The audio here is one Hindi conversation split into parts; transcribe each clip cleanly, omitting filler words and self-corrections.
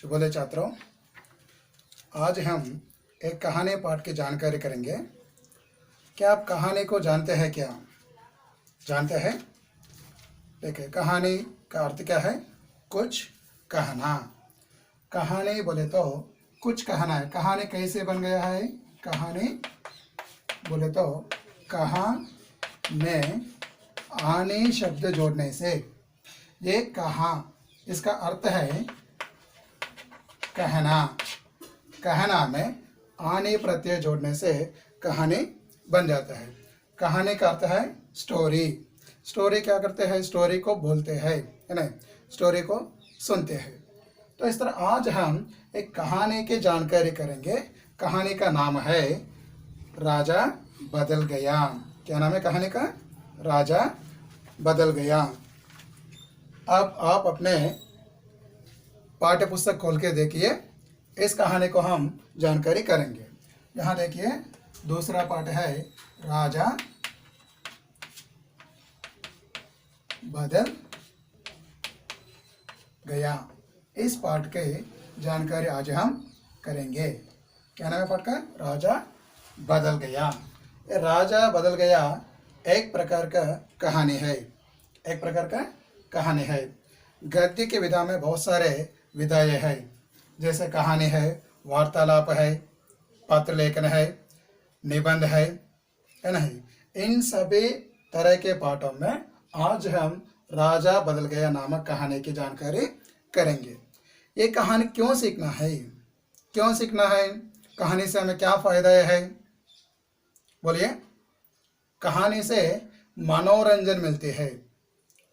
शुभोदय छात्रों, आज हम एक कहानी पाठ की जानकारी करेंगे। क्या आप कहानी को जानते हैं? क्या जानते हैं? देखिए, कहानी का अर्थ क्या है? कुछ कहना। कहानी बोले तो कुछ कहना है। कहानी कैसे बन गया है? कहानी बोले तो कहा में आने शब्द जोड़ने से ये कहा, इसका अर्थ है कहना। कहना में आने प्रत्यय जोड़ने से कहानी बन जाता है। कहानी का अर्थ है स्टोरी। स्टोरी क्या करते हैं? स्टोरी को बोलते हैं, है ना? स्टोरी को सुनते हैं। तो इस तरह आज हम एक कहानी की जानकारी करेंगे। कहानी का नाम है राजा बदल गया। क्या नाम है कहानी का? राजा बदल गया। अब आप अपने पाठ्य पुस्तक खोल के देखिए, इस कहानी को हम जानकारी करेंगे। यहाँ देखिए, दूसरा पाठ है राजा बदल गया। इस पाठ के जानकारी आज हम करेंगे। क्या नाम है पाठ का? राजा बदल गया। ये राजा बदल गया एक प्रकार का कहानी है। एक प्रकार का कहानी है। गद्य की विधा में बहुत सारे विधाएं हैं, जैसे कहानी है, वार्तालाप है, पत्र लेखन है, निबंध है नहीं? इन सभी तरह के पाठों में आज हम राजा बदल गया नामक कहानी की जानकारी करेंगे। ये कहानी क्यों सीखना है? क्यों सीखना है? कहानी से हमें क्या फायदा है? बोलिए। कहानी से मनोरंजन मिलती है।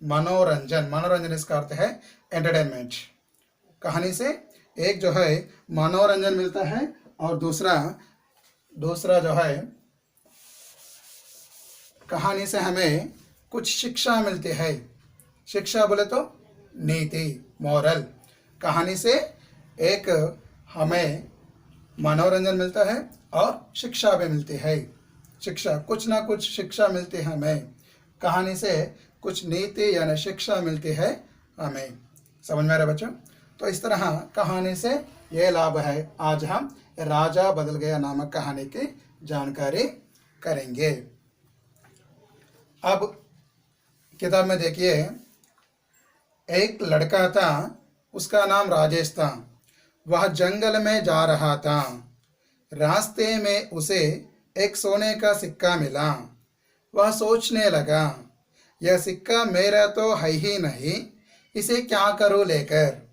मनोरंजन, मनोरंजन इसका अर्थ है एंटरटेनमेंट। कहानी से एक जो है मनोरंजन मिलता है और दूसरा जो है कहानी से हमें कुछ शिक्षा मिलती है। शिक्षा बोले तो नीति, मॉरल। कहानी से एक हमें मनोरंजन मिलता है और शिक्षा भी मिलती है। शिक्षा, कुछ ना कुछ शिक्षा मिलती है हमें। कहानी से कुछ नीति यानी शिक्षा मिलती है हमें। समझ में आ रहा है बच्चों? तो इस तरह कहानी से ये लाभ है। आज हम राजा बदल गया नामक कहानी की जानकारी करेंगे। अब किताब में देखिए, एक लड़का था, उसका नाम राजेश था। वह जंगल में जा रहा था। रास्ते में उसे एक सोने का सिक्का मिला। वह सोचने लगा, यह सिक्का मेरा तो है ही नहीं, इसे क्या करूं लेकर।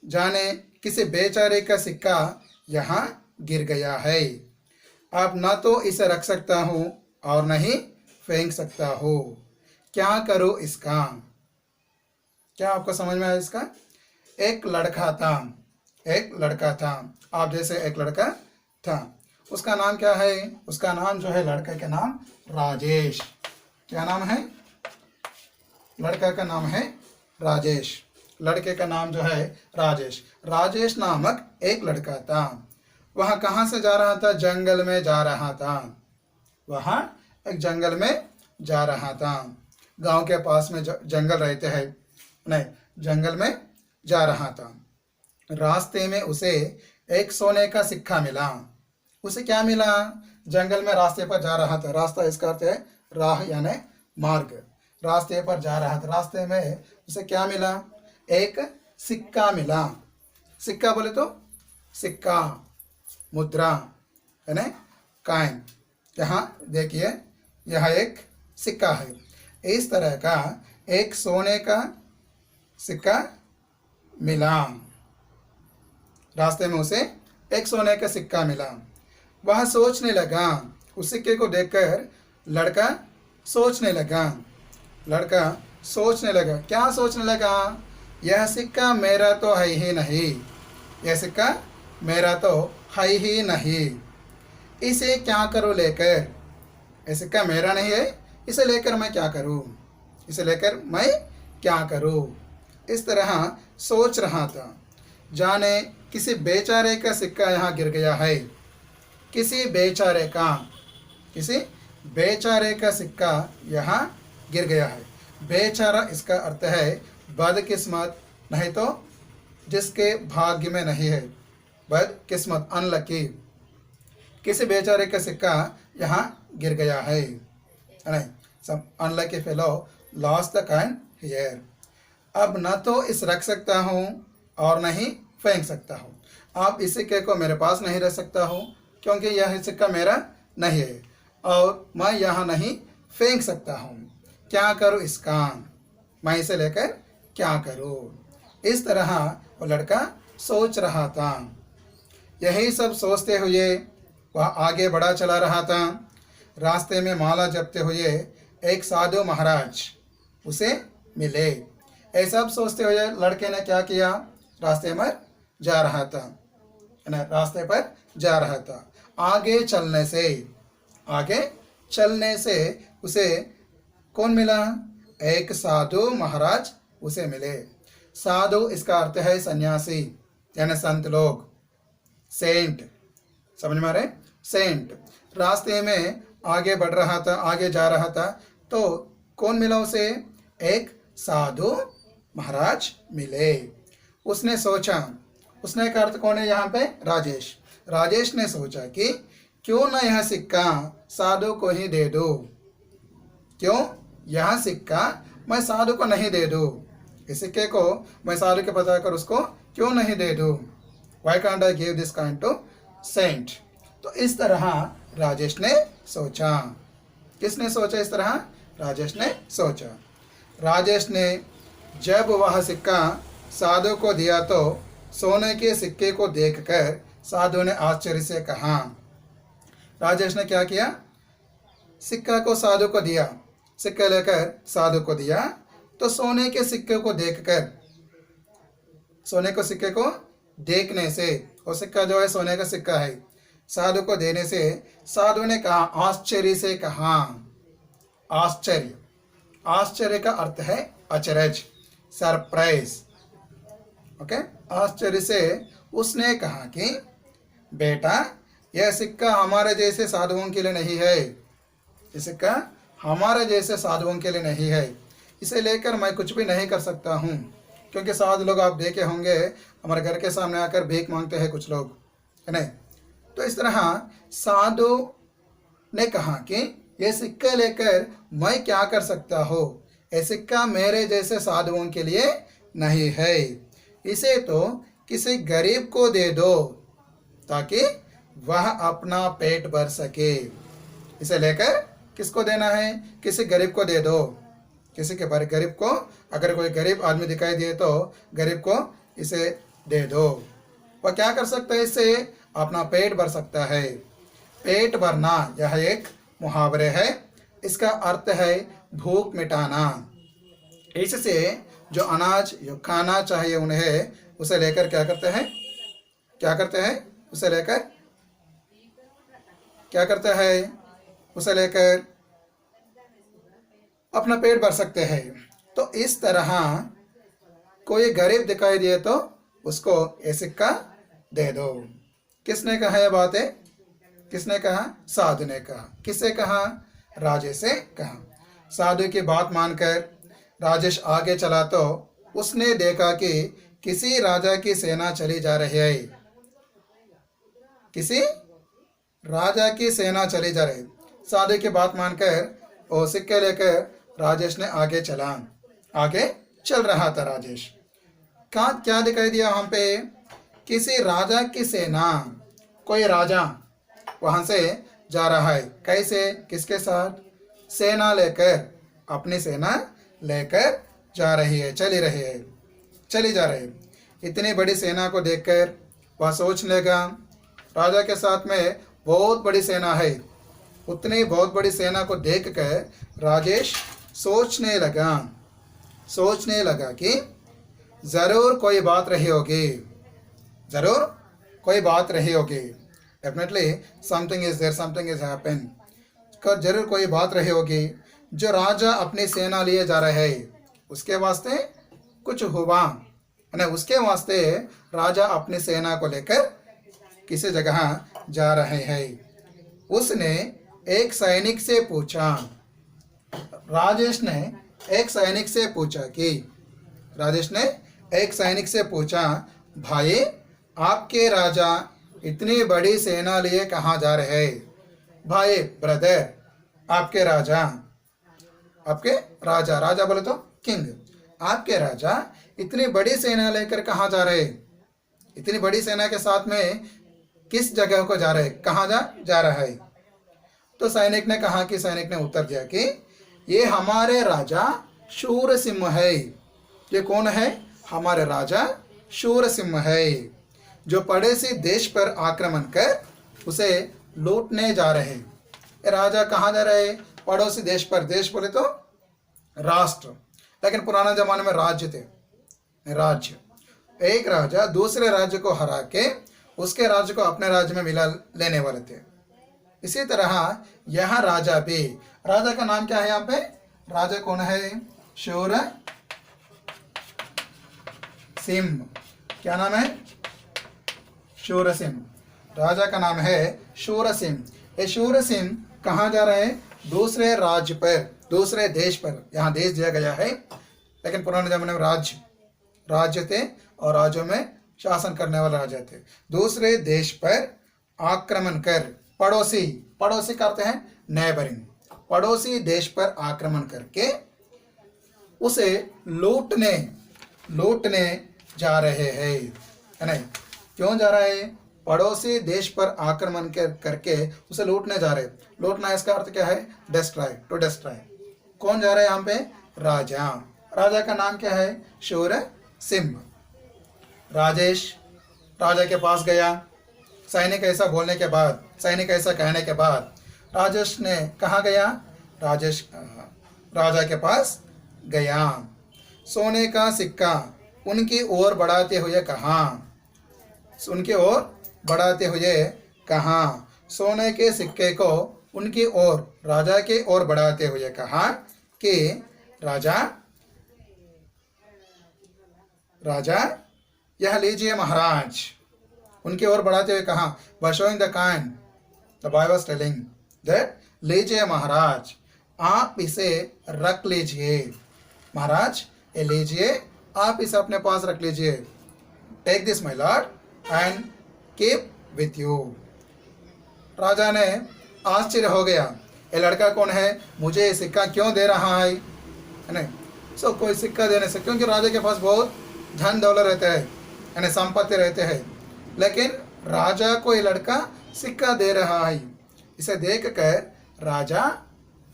जाने किसी बेचारे का सिक्का यहाँ गिर गया है। अब न तो इसे रख सकता हूँ और न ही फेंक सकता हूँ। क्या करूँ इसका? क्या आपको समझ में आया इसका? एक लड़का था, एक लड़का था। आप जैसे एक लड़का था। उसका नाम क्या है? उसका नाम जो है, लड़के का नाम राजेश। क्या नाम है? लड़का का नाम है राजेश। लड़के का नाम जो है राजेश। राजेश नामक एक लड़का था। वह कहाँ से जा रहा था? जंगल में जा रहा था। वह एक जंगल में जा रहा था। गांव के पास में जंगल रहते हैं, नहीं, जंगल में जा रहा था। रास्ते में उसे एक सोने का सिक्का मिला। उसे क्या मिला? जंगल में रास्ते पर जा रहा था। रास्ता इसका अर्थ है राह यानी मार्ग। रास्ते पर जा रहा था। रास्ते में उसे क्या मिला? एक सिक्का मिला। सिक्का बोले तो सिक्का, मुद्रा, है ना, कॉइन। यहाँ देखिए, यह एक सिक्का है। इस तरह का एक सोने का सिक्का मिला। रास्ते में उसे एक सोने का सिक्का मिला। वह सोचने लगा। उस सिक्के को देखकर लड़का सोचने लगा। लड़का सोचने लगा। क्या सोचने लगा? यह सिक्का मेरा तो है ही नहीं। यह सिक्का मेरा तो है ही नहीं, इसे क्या करूं लेकर। यह सिक्का मेरा नहीं है, इसे लेकर मैं क्या करूं? इसे लेकर मैं क्या करूं? इस तरह सोच रहा था। जाने किसी बेचारे का सिक्का यहाँ गिर गया है। किसी बेचारे का सिक्का यहाँ गिर गया है। बेचारा इसका अर्थ है बदकिस्मत, नहीं तो जिसके भाग्य में नहीं है, बट किस्मत अनलकी, किसी बेचारे का सिक्का यहाँ गिर गया है, नहीं, सब unlucky fellow lost the coin here. अब न तो इस रख सकता हूँ और नहीं फेंक सकता हूँ। अब इस सिक्के को मेरे पास नहीं रख सकता हूँ क्योंकि यह सिक्का मेरा नहीं है, और मैं यहाँ नहीं फेंक सकता हूँ। क्या करूँ इसका, मैं इसे लेकर क्या करूँ। इस तरह वो लड़का सोच रहा था। यही सब सोचते हुए वह आगे बढ़ा चला रहा था। रास्ते में माला जपते हुए एक साधु महाराज उसे मिले। ये सब सोचते हुए लड़के ने क्या किया, रास्ते में जा रहा था, रास्ते पर जा रहा था। आगे चलने से उसे कौन मिला, एक साधु महाराज उसे मिले। साधु इसका अर्थ है सन्यासी यानी संत लोग, सेंट, समझ में आ रहे, सेंट। रास्ते में आगे बढ़ रहा था, आगे जा रहा था, तो कौन मिला उसे, एक साधु महाराज मिले। उसने सोचा, उसने का अर्थ कौन है यहाँ पे, राजेश। राजेश ने सोचा कि क्यों ना यह सिक्का साधु को ही दे दो, क्यों यह सिक्का मैं साधु को नहीं दे दूँ, इस सिक्के को मैं साधु के बताकर उसको क्यों नहीं दे दूँ, why can't I give this coin to saint. तो इस तरह राजेश ने सोचा। किसने सोचा इस तरह, राजेश ने सोचा। राजेश ने जब वह सिक्का साधु को दिया तो सोने के सिक्के को देखकर साधु ने आश्चर्य से कहा। राजेश ने क्या किया, सिक्का को साधु को दिया, सिक्का लेकर साधु को दिया, तो सोने के सिक्के को देखकर, सोने को सिक्के को देखने से, वो सिक्का जो है सोने का सिक्का है, साधु को देने से साधु ने कहा, आश्चर्य से कहा। आश्चर्य, आश्चर्य का अर्थ है अचरज, सरप्राइज। ओके, आश्चर्य से उसने कहा कि बेटा यह सिक्का हमारे जैसे साधुओं के लिए नहीं है, यह सिक्का हमारे जैसे साधुओं के लिए नहीं है, इसे लेकर मैं कुछ भी नहीं कर सकता हूँ। क्योंकि साधु लोग आप देखे होंगे हमारे घर के सामने आकर भीख मांगते हैं कुछ लोग, है नहीं। तो इस तरह साधु ने कहा कि ये सिक्का लेकर मैं क्या कर सकता हूँ, ये सिक्का मेरे जैसे साधुओं के लिए नहीं है, इसे तो किसी गरीब को दे दो ताकि वह अपना पेट भर सके। इसे लेकर किसको देना है, किसी गरीब को दे दो, किसी के बारे गरीब को, अगर कोई गरीब आदमी दिखाई दिए तो गरीब को इसे दे दो। वह क्या कर सकता है, इससे अपना पेट भर सकता है। पेट भरना यह एक मुहावरे है, इसका अर्थ है भूख मिटाना। इससे जो अनाज जो खाना चाहिए उन्हें, उसे लेकर क्या करते हैं, क्या करते हैं, उसे लेकर क्या करते हैं, उसे लेकर अपना पेट भर सकते हैं। तो इस तरह कोई गरीब दिखाई दिए तो उसको ये सिक्का दे दो। किसने कहा यह बात है, किसने कहा, साधु ने कहा। किससे कहा, राजेश से कहा। साधु की बात मानकर राजेश आगे चला तो उसने देखा कि किसी राजा की सेना चली जा रही है, किसी राजा की सेना चली जा रही। साधु की बात मानकर वो सिक्के लेकर राजेश ने आगे चला, आगे चल रहा था राजेश। क्या दिखाई दिया वहां पे, किसी राजा की सेना, कोई राजा वहां से जा रहा है। कैसे, किसके साथ, सेना लेकर, अपनी सेना लेकर जा रही है, चली जा रही है। इतनी बड़ी सेना को देखकर वह सोचने लगा, राजा के साथ में बहुत बड़ी सेना है। उतनी बहुत बड़ी सेना को देखकर राजेश सोचने लगा कि जरूर कोई बात रही होगी, जरूर कोई बात रही होगी। Definitely something is there, something is happen. जरूर कोई बात रही होगी। जो राजा अपनी सेना लिए जा रहे है उसके वास्ते कुछ हुआ, है, उसके वास्ते राजा अपनी सेना को लेकर किसी जगह जा रहे हैं। उसने एक सैनिक से पूछा, राजेश ने एक सैनिक से पूछा कि, राजेश ने एक सैनिक से पूछा, भाई आपके राजा इतनी बड़ी सेना लिए कहाँ जा रहे हैं? भाई ब्रदर, आपके राजा, आपके राजा, राजा बोले तो किंग, आपके राजा इतनी बड़ी सेना लेकर कहाँ जा रहे? इतनी बड़ी सेना के साथ में किस जगह को जा रहे? कहाँ जा रहा है? तो सैनिक ने कहा कि सैनिक ने उत्तर दिया कि ये हमारे राजा शूर सिंह है। ये कौन है? हमारे राजा शूर सिंह है, जो पड़ोसी देश पर आक्रमण कर उसे लूटने जा रहे। ये राजा कहाँ जा रहे? पड़ोसी देश पर। देश बोले तो राष्ट्र, लेकिन पुराना जमाने में राज्य थे, राज्य। एक राजा दूसरे राज्य को हरा के उसके राज्य को अपने राज्य में मिला लेने वाले थे। इसी तरह यह राजा भी, राजा का नाम क्या है? यहाँ पे राजा कौन है? शूर सिंह। क्या नाम है? शूर सिंह। राजा का नाम है शूर सिंह। ये शूर सिंह कहाँ जा रहे हैं? दूसरे राज्य पर, दूसरे देश पर। यहाँ देश दिया गया है, लेकिन पुराने जमाने में राज्य थे और राज्यों में शासन करने वाले राजा थे। दूसरे देश पर आक्रमण कर, पड़ोसी, पड़ोसी करते हैं नेबरिंग, पड़ोसी देश पर आक्रमण करके उसे लूटने जा रहे हैं। है नहीं? क्यों जा रहे हैं? पड़ोसी देश पर आक्रमण करके उसे लूटने जा रहे। लूटना इसका अर्थ क्या है? Destroy, to destroy. कौन जा रहा है यहाँ पे? राजा। राजा का नाम क्या है? शूर सिंह। राजेश राजा के पास गया। सैनिक ऐसा बोलने के बाद, सैनिक ऐसा कहने के बाद राजेश ने कहाँ गया? राजेश राजा के पास गया। सोने का सिक्का उनकी ओर बढ़ाते हुए कहा, उनकी ओर बढ़ाते हुए कहा, सोने के सिक्के को उनकी ओर, राजा के ओर बढ़ाते हुए कहा कि राजा, राजा यह लीजिए महाराज। उनकी ओर बढ़ाते हुए कहा, by showing the coin, the boy was telling that, लीजिए महाराज, आप इसे रख लीजिए। महाराज ये लीजिए, आप इसे अपने पास रख लीजिए। Take this my lord and keep with you. राजा ने आश्चर्य हो गया, ये लड़का कौन है? मुझे ये सिक्का क्यों दे रहा है? नहीं, सो कोई सिक्का देने से, क्योंकि राजा के पास बहुत धन दौलत रहते हैं, यानी संपत्ति रहते हैं, लेकिन राजा को ये लड़का सिक्का दे रहा है। इसे देखकर राजा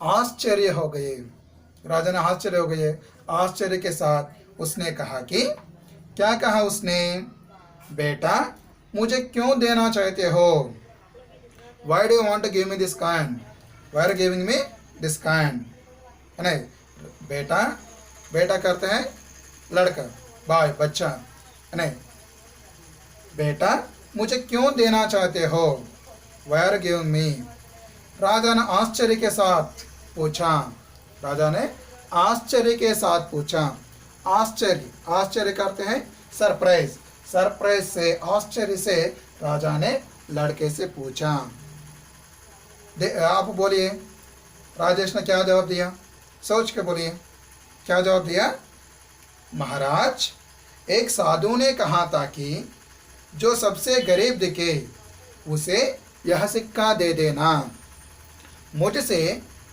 आश्चर्य हो गए। राजा ने आश्चर्य हो गए। आश्चर्य के साथ उसने कहा कि, क्या कहा उसने? बेटा मुझे क्यों देना चाहते हो? Why do you want to give me this coin? Why are you giving me this coin? नहीं, बेटा, बेटा करते हैं लड़का, भाई, बच्चा। नहीं, बेटा मुझे क्यों देना चाहते हो? Why are you giving me? राजा ने आश्चर्य के साथ पूछा। राजा ने आश्चर्य के साथ पूछा। आश्चर्य, आश्चर्य करते हैं सरप्राइज, सरप्राइज से, आश्चर्य से राजा ने लड़के से पूछा। आप बोलिए, राजेश ने क्या जवाब दिया? सोच के बोलिए, क्या जवाब दिया? महाराज, एक साधु ने कहा था कि जो सबसे गरीब दिखे उसे यह सिक्का दे देना। मुझसे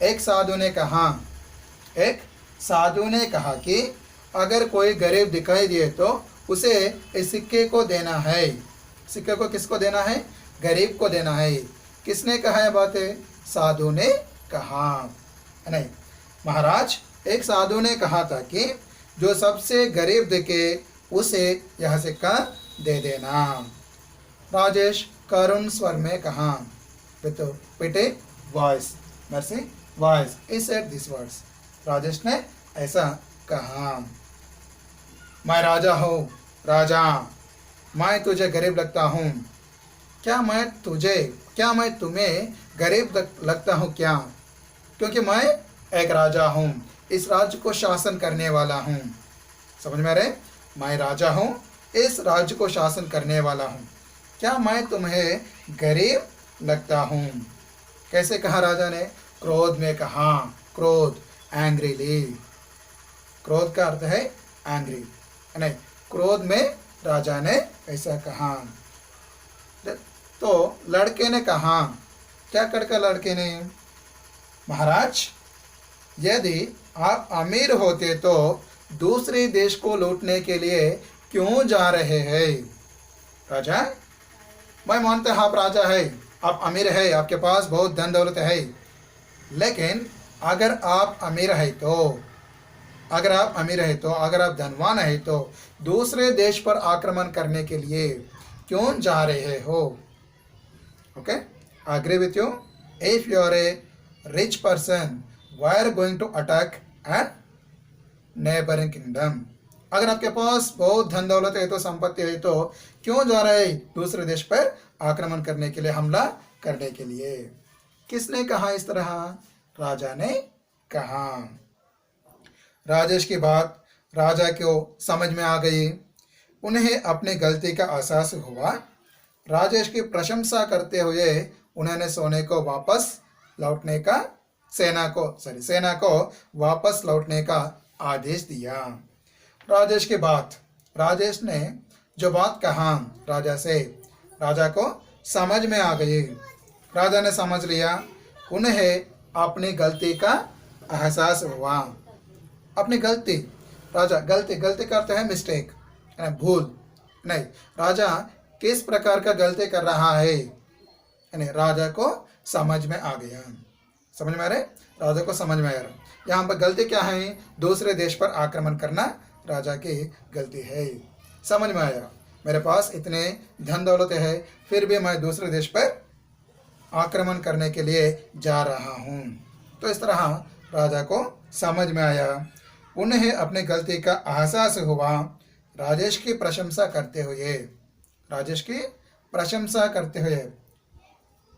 एक साधु ने कहा, एक साधु ने कहा कि अगर कोई गरीब दिखाई दिए तो उसे इस सिक्के को देना है। सिक्के को किसको देना है? गरीब को देना है। किसने कहा है बातें? साधु ने कहा। नहीं, महाराज, एक साधु ने कहा था कि जो सबसे गरीब दिखे उसे यह सिक्का दे देना। राजेश करुण स्वर में कहा, with a pity voice, mercy voice, he said these words. Rajesh ने ऐसा कहा, मैं राजा हूँ, राजा, मैं तुझे गरीब लगता हूँ। क्या मैं तुम्हें गरीब लगता हूँ क्या? क्योंकि मैं एक राजा हूँ, इस राज्य को शासन करने वाला हूँ। समझ में आ रहे? मैं राजा हूँ, इस राज्य को शासन करने वाला हूँ। क्या मैं तुम्हें गरीब लगता हूँ? कैसे कहा राजा ने? क्रोध में कहा। क्रोध, एंग्रीली। क्रोध का अर्थ है एंग्री, नहीं, क्रोध में राजा ने ऐसा कहा। तो लड़के ने कहा, क्या करके लड़के ने, महाराज यदि आप अमीर होते तो दूसरे देश को लूटने के लिए क्यों जा रहे हैं? राजा, मैं मानता हूं आप राजा है, आप अमीर है, आपके पास बहुत धन दौलत है, लेकिन अगर आप अमीर है तो, अगर आप धनवान है तो दूसरे देश पर आक्रमण करने के लिए क्यों जा रहे हो? Okay, I agree with you. If you are a rich person, why are going to attack an neighbouring kingdom? अगर आपके पास बहुत धन दौलत है तो, संपत्ति है तो क्यों जा रहे हैं दूसरे देश पर आक्रमण करने के लिए, हमला करने के लिए? किसने कहा इस तरह? राजा ने कहा। राजेश की बात राजा को समझ में आ गई। उन्हें अपनी गलती का एहसास हुआ। राजेश की प्रशंसा करते हुए उन्होंने सेना को वापस लौटने का आदेश दिया। राजेश ने जो बात कहा राजा को समझ में आ गई। राजा ने समझ लिया, उन्हें अपनी गलती का एहसास हुआ। अपनी गलती, गलती करते हैं मिस्टेक, भूल नहीं, राजा किस प्रकार का गलती कर रहा है, यानी राजा को समझ में आ गया। समझ में आ रहे? राजा को समझ में आ रहा। यहाँ पर गलती क्या है? दूसरे देश पर आक्रमण करना राजा की गलती है। समझ में आया, मेरे पास इतने धन दौलत है, फिर भी मैं दूसरे देश पर आक्रमण करने के लिए जा रहा हूँ। तो इस तरह राजा को समझ में आया, उन्हें अपने गलती का एहसास हुआ। राजेश की प्रशंसा करते हुए,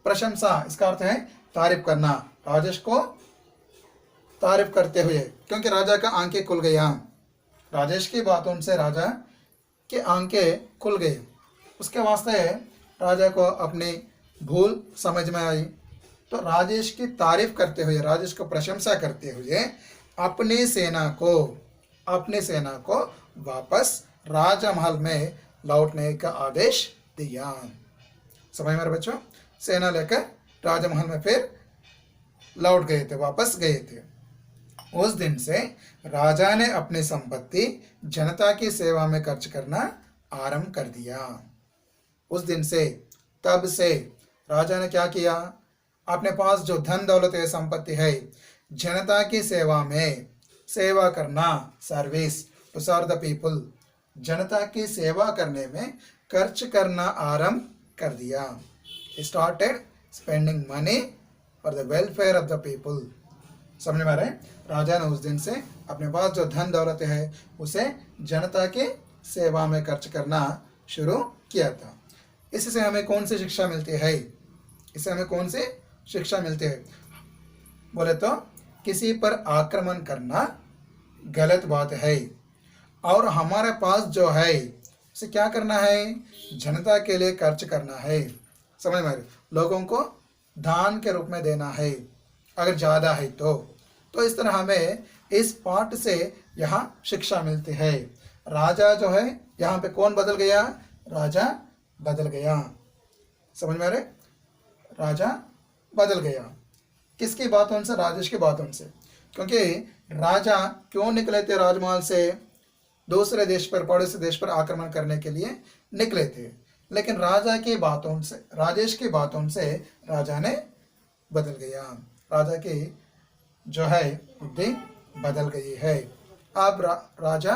प्रशंसा इसका अर्थ है तारीफ करना, राजेश को तारीफ करते हुए, क्योंकि राजा का आंखें खुल गया। राजेश की बातों से राजा की आंखें खुल गई, उसके वास्ते राजा को अपनी भूल समझ में आई। तो राजेश की तारीफ करते हुए, राजेश को प्रशंसा करते हुए अपनी सेना को वापस राजमहल में लौटने का आदेश दिया। समझ में बच्चों? सेना लेकर राजमहल में फिर लौट गए थे, वापस गए थे। उस दिन से राजा ने अपनी संपत्ति जनता की सेवा में खर्च करना आरंभ कर दिया। उस दिन से, तब से राजा ने क्या किया? अपने पास जो धन दौलत है, संपत्ति है, जनता की सेवा में सेवा करना, service to serve the people, जनता की सेवा करने में खर्च करना आरंभ कर दिया। Started spending money for the welfare of the people. समझ में आ रहा है? राजा ने उस दिन से अपने पास जो धन दौलत है उसे जनता के सेवा में खर्च करना शुरू किया था। इससे हमें कौन सी शिक्षा मिलती है? इससे हमें कौन सी शिक्षा मिलती है बोले तो, किसी पर आक्रमण करना गलत बात है, और हमारे पास जो है उसे क्या करना है? जनता के लिए खर्च करना है। समझ में? लोगों को दान के रूप में देना है, अगर ज़्यादा है तो इस तरह हमें इस पाठ से यहाँ शिक्षा मिलती है। राजा जो है, यहाँ पे कौन बदल गया? राजा बदल गया। समझ में आ रहे? राजा बदल गया। किसकी बातों से? राजेश की बातों से। क्योंकि राजा क्यों निकले थे राजमहल से? दूसरे देश पर, पड़ोसी देश पर आक्रमण करने के लिए निकले थे, लेकिन राजा की बातों से, राजेश की बातों से राजा ने बदल गया। राजा की जो है बुद्धि बदल गई है। अब राजा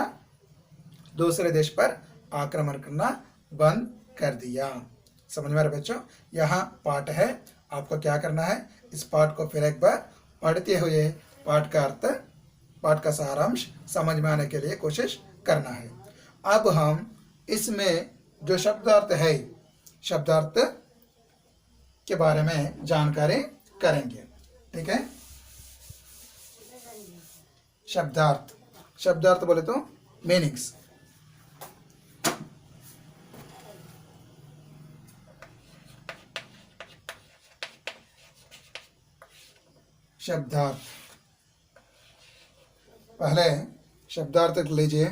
दूसरे देश पर आक्रमण करना बंद कर दिया। समझ में आ रहा बच्चों? यहाँ पाठ है, आपको क्या करना है? इस पाठ को फिर एक बार पढ़ते हुए पाठ का अर्थ, पाठ का सारांश समझ में आने के लिए कोशिश करना है। अब हम इसमें जो शब्दार्थ है, शब्दार्थ के बारे में जानकारी करेंगे। ठीक है? शब्दार्थ बोले तो मीनिंग्स। शब्दार्थ, पहले शब्दार्थ लीजिए।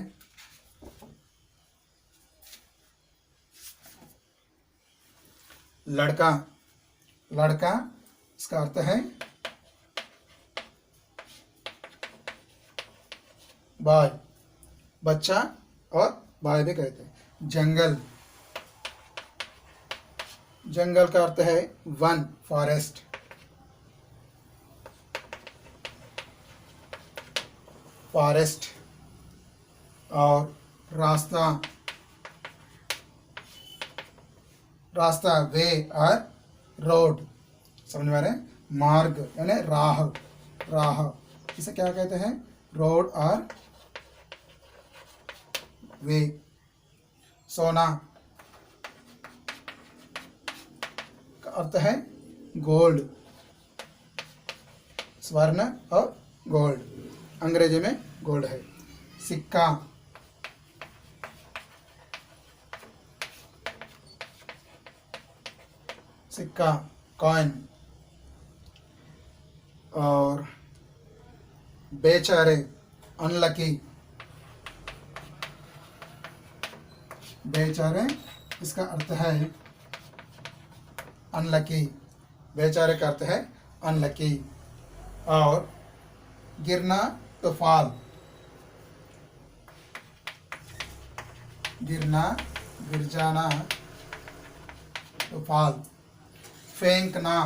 लड़का, लड़का इसका अर्थ है बॉय, बच्चा और बॉय भी कहते हैं। जंगल, जंगल का अर्थ है वन, फॉरेस्ट। फॉरेस्ट। और रास्ता, रास्ता वे और रोड, समझ में आ रहे हैं। मार्ग यानी राह, राह इसे क्या कहते हैं, रोड और वे। सोना का अर्थ है गोल्ड, स्वर्ण और गोल्ड, अंग्रेजी में गोल्ड है। सिक्का, सिक्का कॉइन। और बेचारे, अनलकी, बेचारे इसका अर्थ है अनलकी, बेचारे का अर्थ है अनलकी। और गिरना तो फॉल, गिरना, गिर जाना तो फॉल। फेंकना,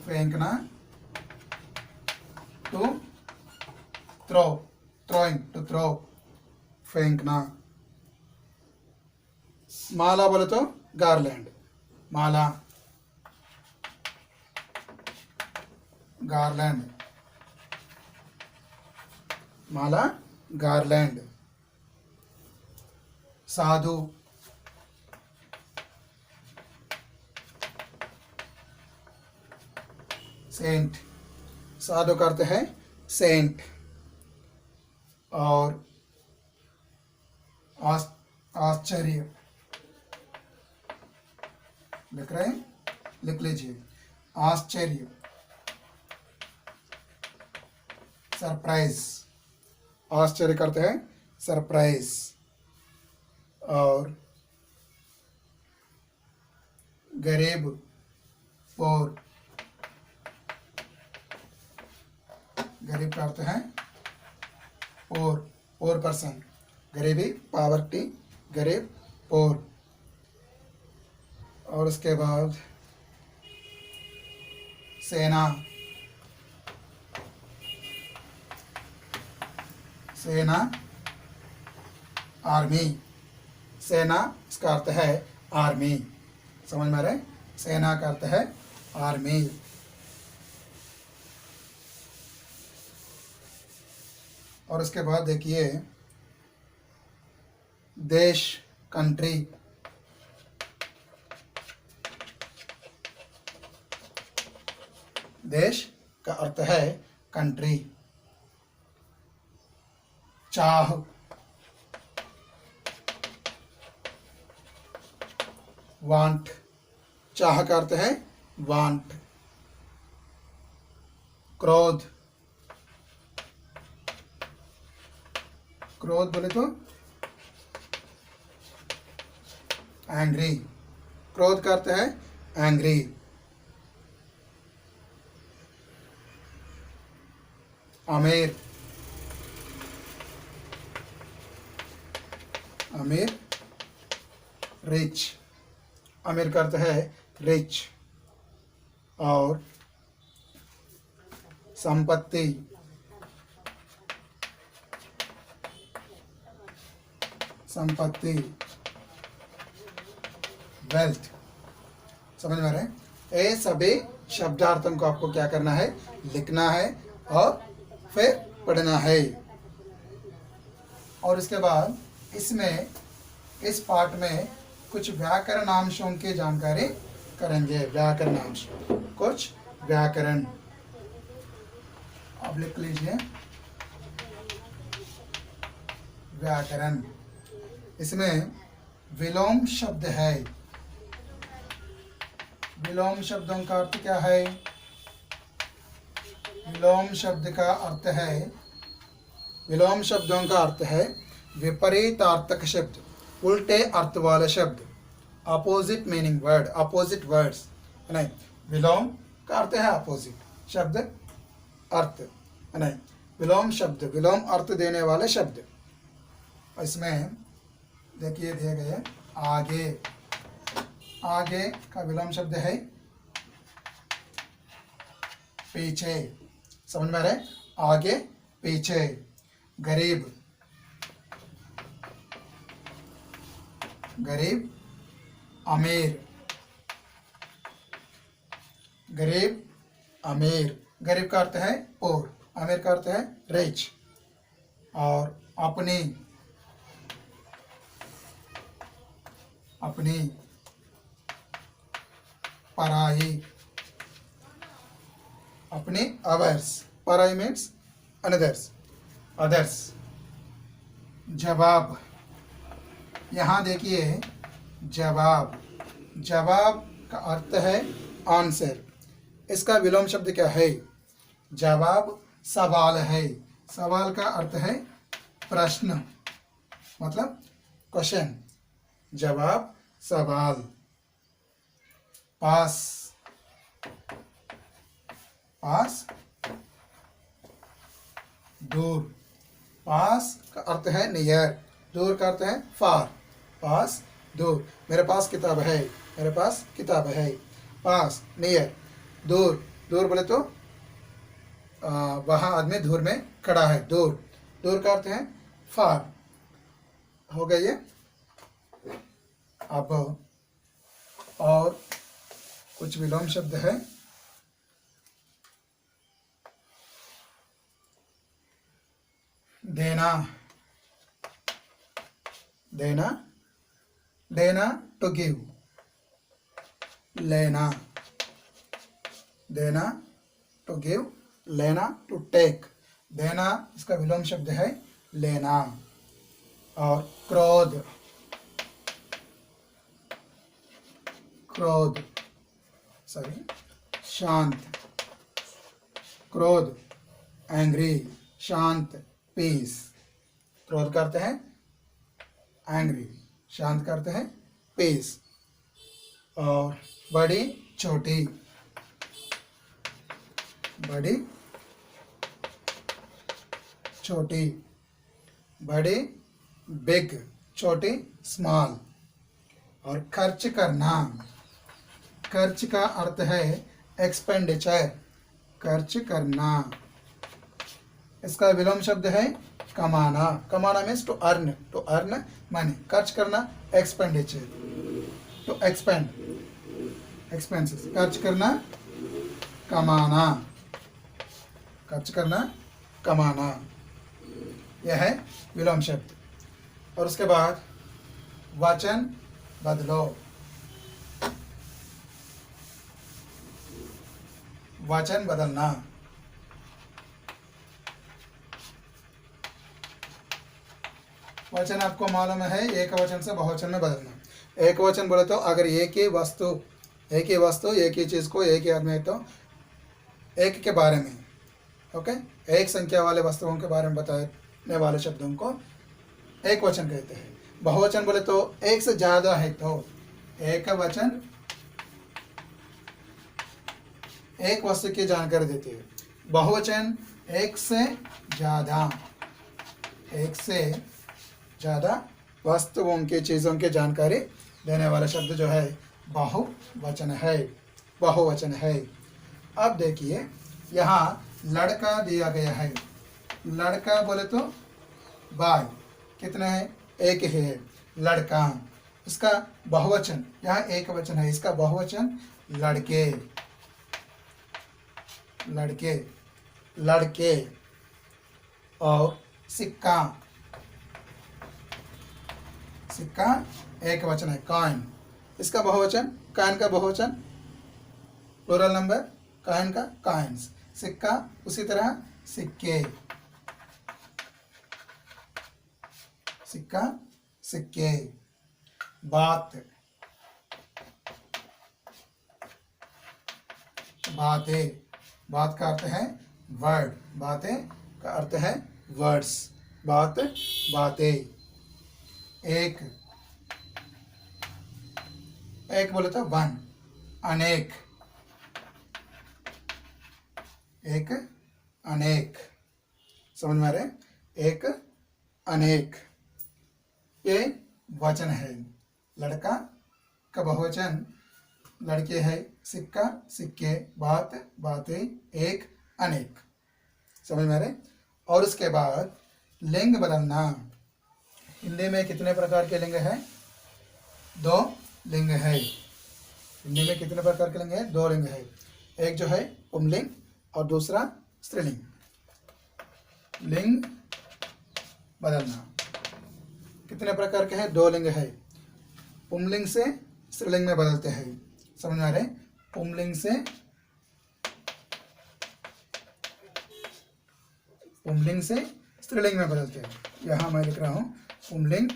फेंकना to throw, throwing, to throw, फेंकना। माला बोले तो गार्लैंड, माला, गार्लैंड, माला, गार्लैंड। साधु, सेंट, साधु का अर्थ है सेंट। और आश्चर्य, लिख रहे हैं, लिख लीजिए, आश्चर्य। सरप्राइज, आश्चर्य करते हैं सरप्राइज। और गरीब, पोर, गरीब का अर्थ है पोर, पोर पर्सन, गरीबी, पावर्टी, गरीब, पोर। और उसके बाद सेना, सेना आर्मी, सेना इसका अर्थ है आर्मी, समझ में आ रहा है, सेना का अर्थ है आर्मी। और उसके बाद देखिए देश, कंट्री, देश का अर्थ है कंट्री। चाह, वांट, चाह का अर्थ है वांट। क्रोध, क्रोध बोले तो एंग्री, क्रोध का अर्थ है एंग्री। अमीर, अमीर, रिच, अमीर का अर्थ है रिच। और संपत्ति, संपत्ति, वेल्थ, समझ में आ रहे हैं। ये सभी शब्दार्थों को आपको क्या करना है, लिखना है और फिर पढ़ना है। और इसके बाद इसमें, इस पाठ में कुछ व्याकरणांशों की जानकारी करेंगे। व्याकरणांश, कुछ व्याकरण आप लिख लीजिए। व्याकरण, इसमें विलोम शब्द है। विलोम शब्दों का अर्थ क्या है, विलोम शब्द का अर्थ है, विलोम शब्दों का अर्थ है विपरीतार्थक शब्द, उल्टे अर्थ वाले शब्द। Opposite meaning word, opposite words है नहीं। विलोम का अर्थ है अपोजिट शब्द अर्थ है नहीं। विलोम शब्द, विलोम अर्थ देने वाले शब्द। इसमें देखिए दिए गए आगे, आगे का विलोम शब्द है पीछे, समझ में आ रहा है, आगे पीछे। गरीब, गरीब अमीर, गरीब अमीर। गरीब का अर्थ है पोर, अमीर का अर्थ है रिच। और अपनी, अपनी पराई, अपनी अवर्स, पराई मीन्स अनदर्स, अदर्स। जवाब, यहाँ देखिए जवाब, जवाब का अर्थ है आंसर। इसका विलोम शब्द क्या है? जवाब सवाल है, सवाल का अर्थ है प्रश्न, मतलब क्वेश्चन। जवाब सवाल। पास, पास दूर, पास का अर्थ है नियर, दूर का अर्थ है फार। पास दूर, मेरे पास किताब है, मेरे पास किताब है। पास नियर, दूर, दूर बोले तो वहाँ आदमी दूर में खड़ा है, दूर, दूर का अर्थ है फार। हो गया ये। अब और कुछ विलोम शब्द है। देना, देना, देना टू गिव। लेना, देना टू गिव, लेना टू टेक। देना इसका विलोम शब्द है लेना। और क्रोध, क्रोध सॉरी शांत। क्रोध एंग्री, शांत पीस। क्रोध का अर्थ है एंग्री, शांत का अर्थ है पीस। और बड़ी छोटी, बड़ी छोटी। बड़ी बिग, छोटी स्मॉल। और खर्च करना, खर्च का अर्थ है एक्सपेंडिचर, खर्च करना। इसका विलोम शब्द है कमाना। कमाना means to earn, to earn money. खर्च करना एक्सपेंडिचर, टू एक्सपेंड, एक्सपेंसेस। खर्च करना कमाना, खर्च करना कमाना, यह है विलोम शब्द। और उसके बाद वचन बदलो। वचन बदलना, वचन आपको मालूम है एक वचन से बहुवचन में बदलना। एक वचन बोले तो अगर एक ही वस्तु, एक ही वस्तु, एक ही चीज़ को एक ही आदमी है तो एक के बारे में, ओके, एक संख्या वाले वस्तुओं के बारे में बताने वाले शब्दों को एक वचन कहते हैं। बहुवचन बोले तो एक से ज़्यादा है तो एक वचन एक वस्तु की जानकारी देती है। बहुवचन एक से ज़्यादा, एक से ज़्यादा वस्तुओं की, चीज़ों की जानकारी देने वाला शब्द जो है बहुवचन है, बहुवचन है। अब देखिए यहाँ लड़का दिया गया है। लड़का बोले तो बाय, कितने हैं? एक ही है लड़का। इसका बहुवचन, यहाँ एक वचन है, इसका बहुवचन लड़के, लड़के, लड़के। और सिक्का, सिक्का एक वचन है कॉइन। इसका बहुवचन, कॉइन का बहुवचन प्लूरल नंबर, कॉइन का कॉइन्स। सिक्का उसी तरह सिक्के, सिक्का सिक्के। बात, बातें, बात का अर्थ है वर्ड, बातें का अर्थ है वर्ड्स, बात बातें। एक, एक बोले तो वन, अनेक, एक अनेक, समझ में आ रहे? एक अनेक, ये वचन है। लड़का का बहुवचन लड़के है, सिक्का सिक्के, बात बातें, एक अनेक, समझ में आ रहे? और उसके बाद लिंग बदलना। हिंदी में कितने प्रकार के लिंग है? दो लिंग है। हिंदी में कितने प्रकार के लिंग है? दो लिंग है। एक जो है पुंलिंग और दूसरा स्त्रीलिंग। लिंग बदलना कितने प्रकार के हैं? दो लिंग है। पुंलिंग से स्त्रीलिंग में बदलते हैं, समझ में आ रहे? पुंलिंग से स्त्रीलिंग में बदलते हैं। यहां मैं लिख रहा हूं पुंलिंग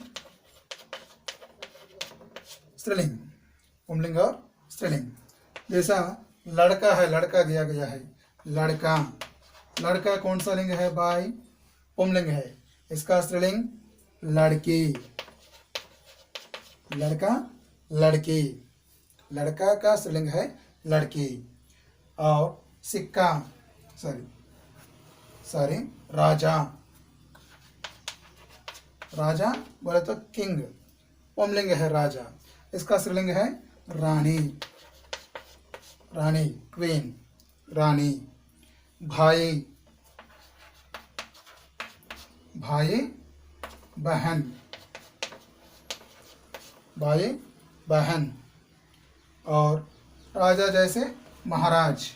स्त्रीलिंग, पुंलिंग और स्त्रीलिंग। जैसा लड़का है, लड़का दिया गया है, लड़का, लड़का कौन सा लिंग है भाई? पुंलिंग है। इसका स्त्रीलिंग लड़की, लड़का लड़की, लड़का का स्त्रीलिंग है लड़की। और सिक्का, सॉरी राजा, राजा बोले तो किंग, पुंलिंग है राजा। इसका स्त्रीलिंग है रानी, रानी क्वीन, रानी। भाई, भाई बहन, भाई बहन। और राजा जैसे महाराज,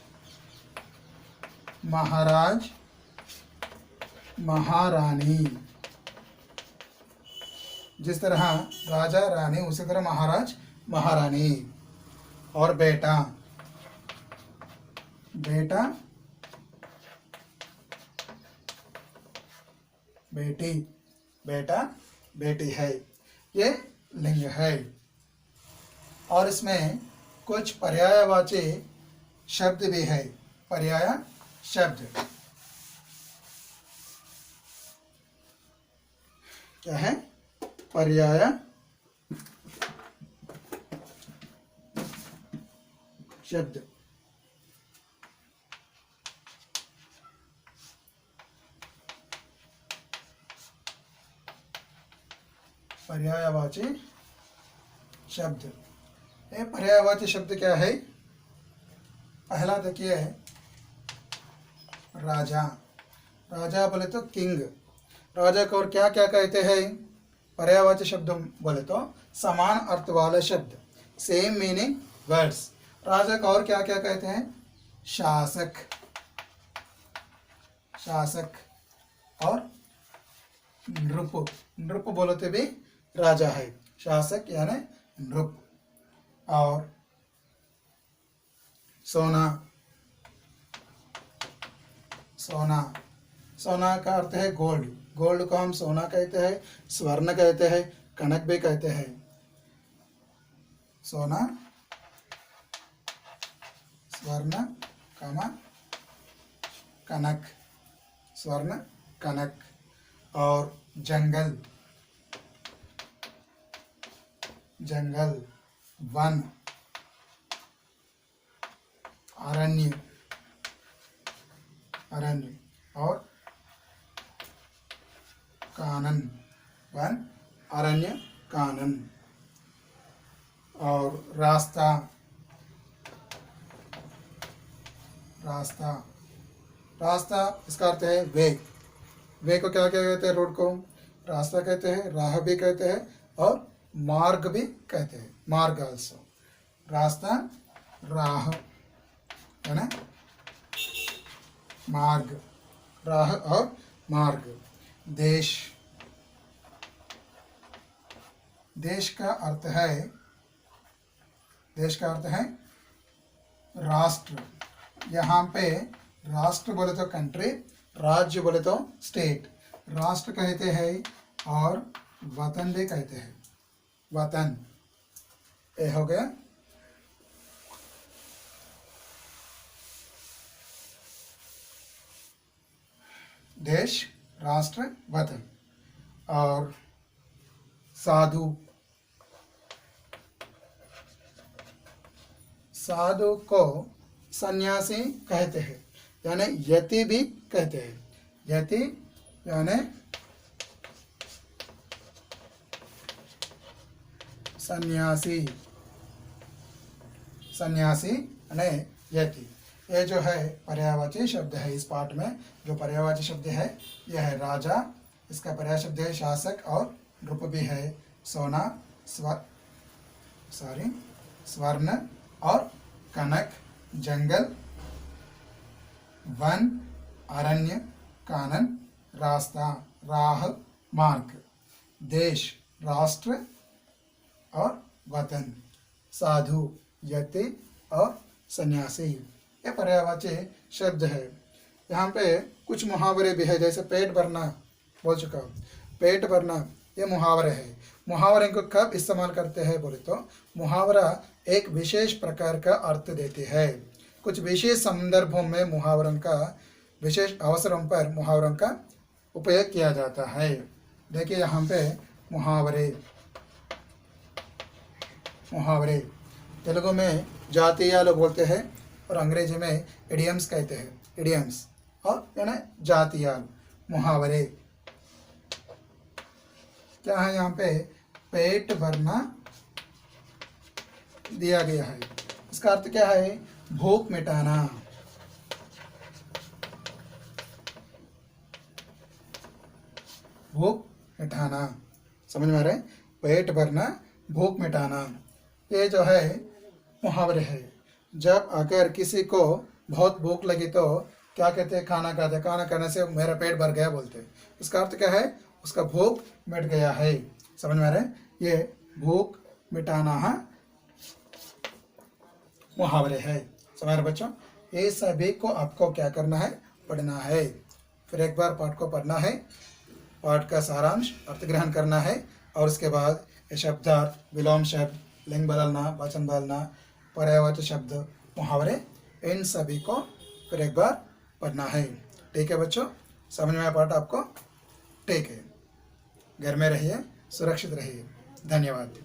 महाराज महारानी। जिस तरह राजा रानी उसी तरह महाराज महारानी। और बेटा, बेटा बेटी, बेटा बेटी है। ये लिंग है। और इसमें कुछ पर्यायवाची शब्द भी है। पर्याय शब्द क्या है? पर्याय शब्द। पर्यायवाची शब्द। ये पर्यायवाची शब्द क्या है? पहला देखिए राजा, राजा बोले तो किंग। राजा को और क्या क्या कहते हैं? पर्यायवाची शब्द बोले तो समान अर्थ वाले शब्द, सेम मीनिंग वर्ड्स। राजा को और क्या क्या कहते हैं? शासक, शासक। और नृप, नृप बोलते भी राजा है, शासक यानी नृप। और सोना, सोना, सोना का अर्थ है गोल्ड। गोल्ड को हम सोना कहते हैं, स्वर्ण कहते हैं, कनक भी कहते हैं। सोना, स्वर्ण, कनक, स्वर्ण कनक। और जंगल, जंगल, वन, अरण्य, अरण्य। और कानन, वन अरण्य कानन। और रास्ता, रास्ता, रास्ता इसका अर्थ है वे। वे को क्या क्या कहते हैं? रोड को रास्ता कहते हैं, राह भी कहते हैं और मार्ग भी कहते हैं, मार्ग आल्सो। रास्ता, राह है ना, मार्ग, राह और मार्ग। देश, देश का अर्थ है, देश का अर्थ है राष्ट्र। यहाँ पे राष्ट्र बोले तो कंट्री, राज्य बोले तो स्टेट। राष्ट्र कहते हैं और वतन भी कहते हैं, वतन। ये हो गया। देश, राष्ट्र, वतन। और साधु, साधु को सन्यासी कहते हैं, यानी यति भी कहते हैं। यति यानी सन्यासी, सन्यासी यानी यति। ये जो है पर्यायवाची शब्द है। इस पाठ में जो पर्यायवाची शब्द है यह है राजा, इसका पर्याय शब्द है शासक, और रूप भी है सोना, स्वर्ण और कनक, जंगल, वन, अरण्य, कानन, रास्ता, राह, मार्ग, देश, राष्ट्र और वतन, साधु, यति और सन्यासी। ये पर्यायवाची शब्द है। यहाँ पे कुछ मुहावरे भी है, जैसे पेट भरना बोल चुका हूँ। पेट भरना ये मुहावरे है। मुहावरे को कब इस्तेमाल करते हैं बोले तो मुहावरा एक विशेष प्रकार का अर्थ देती है। कुछ विशेष संदर्भों में मुहावरों का, विशेष अवसरों पर मुहावरों का उपयोग किया जाता है। देखिए यहाँ पे मुहावरे, मुहावरे तेलुगु में जातीयाలు बोलते हैं और अंग्रेजी में इडियम्स कहते हैं। इडियम्स और यानी जातीयाल, मुहावरे क्या है। यहाँ पे पेट भरना दिया गया है, इसका अर्थ क्या है, भूख मिटाना। भूख मिटाना, समझ में आ रहा है। पेट भरना, भूख मिटाना, ये जो है मुहावरे है। जब अगर किसी को बहुत भूख लगी तो क्या कहते हैं, खाना खाते, खाना खाने से मेरा पेट भर गया बोलते हैं। इसका अर्थ क्या है, उसका भूख मिट गया है। समझ में आ रहा है। ये भूख मिटाना है मुहावरे है। समझ रहे बच्चों। ये सभी को आपको क्या करना है, पढ़ना है। फिर एक बार पाठ को पढ़ना है, पाठ का सारांश अर्थ ग्रहण करना है, और उसके बाद ये शब्दार्थ, विलोम शब्द, लिंग बदलना, वचन बदलना, पर्यायवाची शब्द, मुहावरे, इन सभी को फिर एक बार पढ़ना है। ठीक है बच्चों, समझ में आया पाठ आपको। ठीक है, घर में रहिए, सुरक्षित रहिए। धन्यवाद।